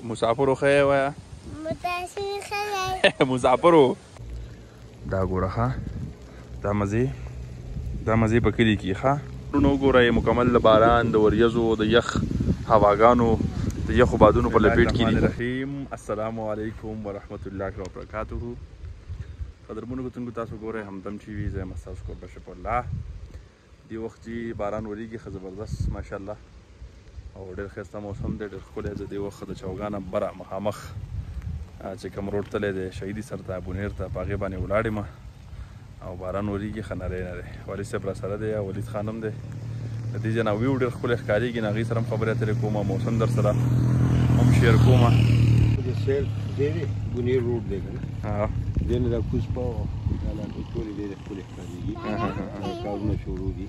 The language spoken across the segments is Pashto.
مسافرو ښه وایه مسافرو. دا ګوره ښه دا مزې په کلي کې ښه نو ګوره مکمل د باران د وریځو د یخ هواګانو د یخو بادونو په لپیټ کې دي. رحیم السلام علیکم ورحمت الله وبرکاته. قدرمنو کتونکو تاسو ګورئ همدم ټي وي. زه یم ستاسو کوربه شفیع الله. دې وخت چې باران وریږي ښه زبردست ماشاءالله او ډېر ښایسته موسم دی ډېر ښکلی. زه دې وخت د چوګانه بره مخامخ چې کوم روډ تللی دی شهیدي سر ته بونیر ته په هغې باندې ولاړ یم او باران وریږي ښه نری نری. والد صاحب راسره دی او ولید خان هم دی. د دې ځای نه ویو ډېر ښکلی ښکارېږي نو هغې سره هم خبرې اترې کوم موسم در سره هم شیر کوم. بونیر روډ دی که نه دې نه دا کوز په دا علاقې ټولې ډېرې ښکلې ښکارېږي کارونه شروع دي.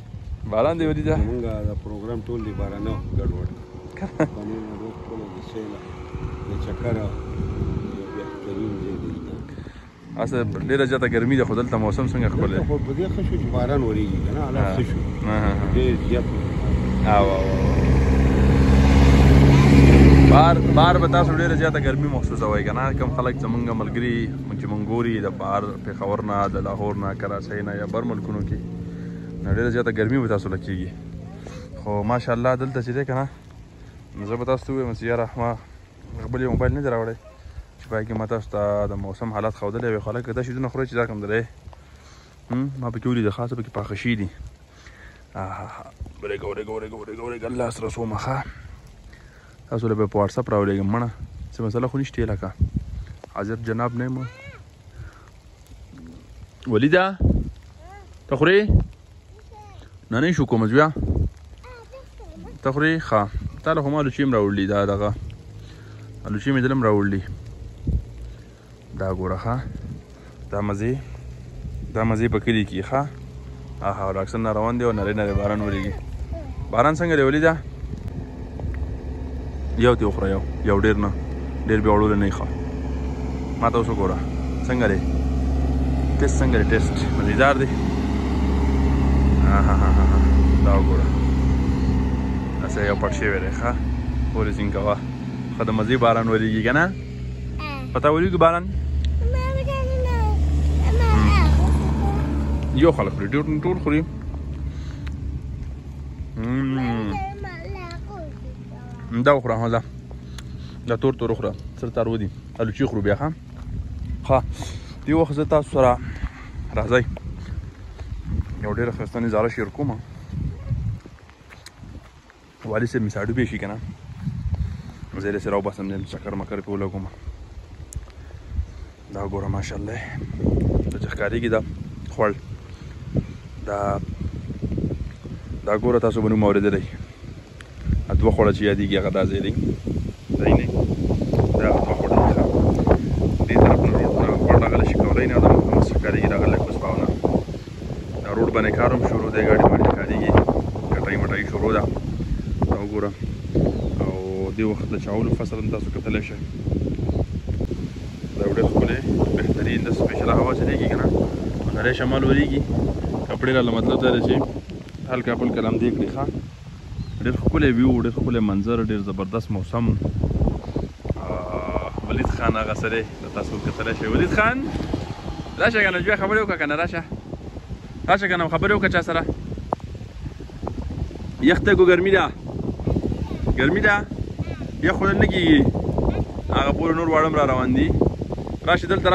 باران دی ولیده زمونږ دا پروګرام ټول دی بارانه ګډوډ بونیر روډ ښکلی د سیله د چکره یو بهترین ځای دی. اصل ډېره زیاته ګرمي ده خو دلته موسم څنګه ښکلی دی. خو په دې ښه شو چې باران ورېږي که نه حالات ښه شو ډېر زیات بهر به تاسو ډېره زیاته ګرمي محسوسوئ که نه کوم خلک زمونږ ملګري چې مونږ ګوري د بهر پېښور نه د لاهور نه کراچۍ نه یا بر ملکونو کې نو ډېره زیاته ګرمي به تاسو له کېږي. خو ماشاءالله دلته چې دی که نه نو زه به تاسو ته ووایم چې یاره ما بل یو موبایل نه دی راوړی چې په هغې کې ما تاسو ته د موسم حالات ښودلی وي. خو هلکه دا شیدونه خورئ چې دا کوم دی ما پکې ولیده خاصه پکې پاخه شي دي. ورېږه الله سره څومه ښه تاسو له به په واټساپ راولېږم مړه څه مسله خو نشته لکه حاضر جناب نه یم. ولیده ته خورې نه نه شو کوم زویا ته خورې ښه تا له خو ما الوچې هم راوړلي دا دغه الوچې مې دله هم راوړلي. دا ګوره ښه دا مزې په کلي کې ښه آها راکسن نه روان دی او نری نری باران وریږي. باران څنګه دی ولیده یو دې وخوره یو ډېر نه ډېر بیا وړولی نه یې ښه ما ته اوس وګوره څنګه دی ټیسټ څنګه دی ټیسټ مزېدار دی. دا وګوره داسې یو پټ شوی دی ښه پورې سینګ کوه ښه د مزې باران وریږي که نه پته وریږي باران یو خلک خوري ټول خوري. دا وخوره دا تور وخوره سره تار ودي الوچې خورو بیا ښه دې وخت زه تاسو سره راځئ یو ډېره ښایسته نظاره شیر کوم. والد صاحب مې ساړه بیشي که نه زه یې داسې راوباسم چکر مکر پې ولګوم. دا ګوره ماشاءالله چې ښکارېږي دا خوړ دا ګوره تاسو به نوم اورېدلی دوه خوړه چې یادېږي هغه دا ځای دی ځای نه دا هغه دوه خوړه دي دې طرف نه روډ نه غوړ راغلی شي کولی نه دا مخامخ ښکارېږي راغلی کوزباو نه دا روډ باندې کار هم شروع دی ګاډي باندې ښکارېږي کټۍ مټۍ شروع ده دا وګوره او دې وخت د چاولو فصل هم تاسو کتلی شئ. دا یو ډېر ښکلی بهترین د سپېشله هوا چلېږي که نه نری شمال وریږي کپړې راله مطلب دا دی چې هلکه پلکه لمدې کړي ښه ډېر ښکلی ویو ډېر ښکلی منظر ډېر زبردست موسم. ولید خان هغه سره د تاسو کتلی شئ. ولید خان راشه که نه جوی خبرې وکړه که نه راشه که نه خبرې وکړه چا سره یخ ته ګرمي ده یخ خوړل نه کېږي هغه پورې نور واړه هم را روان دي. راشه دلته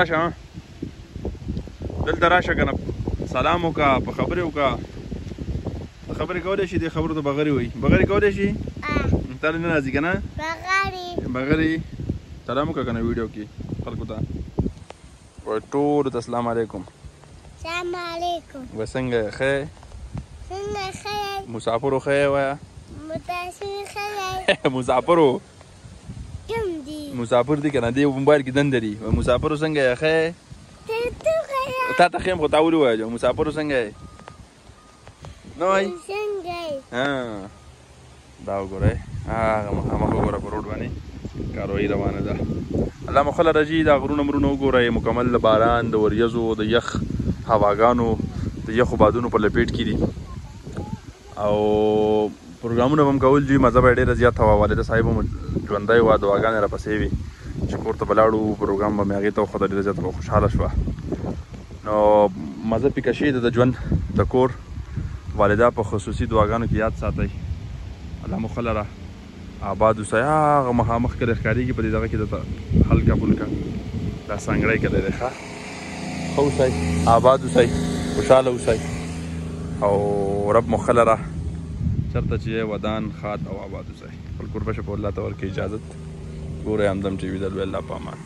راشه که نه سلام وکړه په خبرې وکړه خبرې کولی شي دې خبرو ته بغرې وایي بغرې کولی شي تا نه راځي که نه بغرې سلام وکړه که نه ویډیو کې خلکو ته وایي ټولو ته السلام علیکم وایي څنګه یې ښه مسافرو ښه یې وایه مسافرو مسافر دي که نه دې موبایل کې دنده دي وایي مسافرو څنګه یې ښه تا ته ښیم خو تا ولې ووایه مسافرو څنګه یې نه وایي دا وګورئ هغه مخامخ وګوره په روډ باندې کاروایي روانه ده. الله مخله رجي دا غرونه مرونه وګورئ مکمل د باران د وریځو د یخ هواګانو د یخو بادونو په لپیټ کې دي او پروګرامونه هم کول دي مزه به ډېره زیاته وه. والده صاحب هم ژوندی وه دعاګانې راپسې وي چې کور ته به لاړو پروګرام به مې هغې ته وښوده ډېره زیاته به خوشحاله شوه نو مزه پې کشي د ژوند د کور والده په خصوصي دعاګانو کې یاد ساتئ الله مو ښه لره آباد اوسئ هغه مخامخ کلی ښکارېږي په دې دغه کې درته هلکه پلکه دا سنګړی کلی دی ښه ښه اوسئ آباد اوسئ خوشحاله اوسئ او رب مو ښه لره چېرته چې ودان ښاد او آباد اوسئ خپل کوربه شه په الله ته ورکړي اجازت ګورئ همدم ټي وي د لوی الله په امان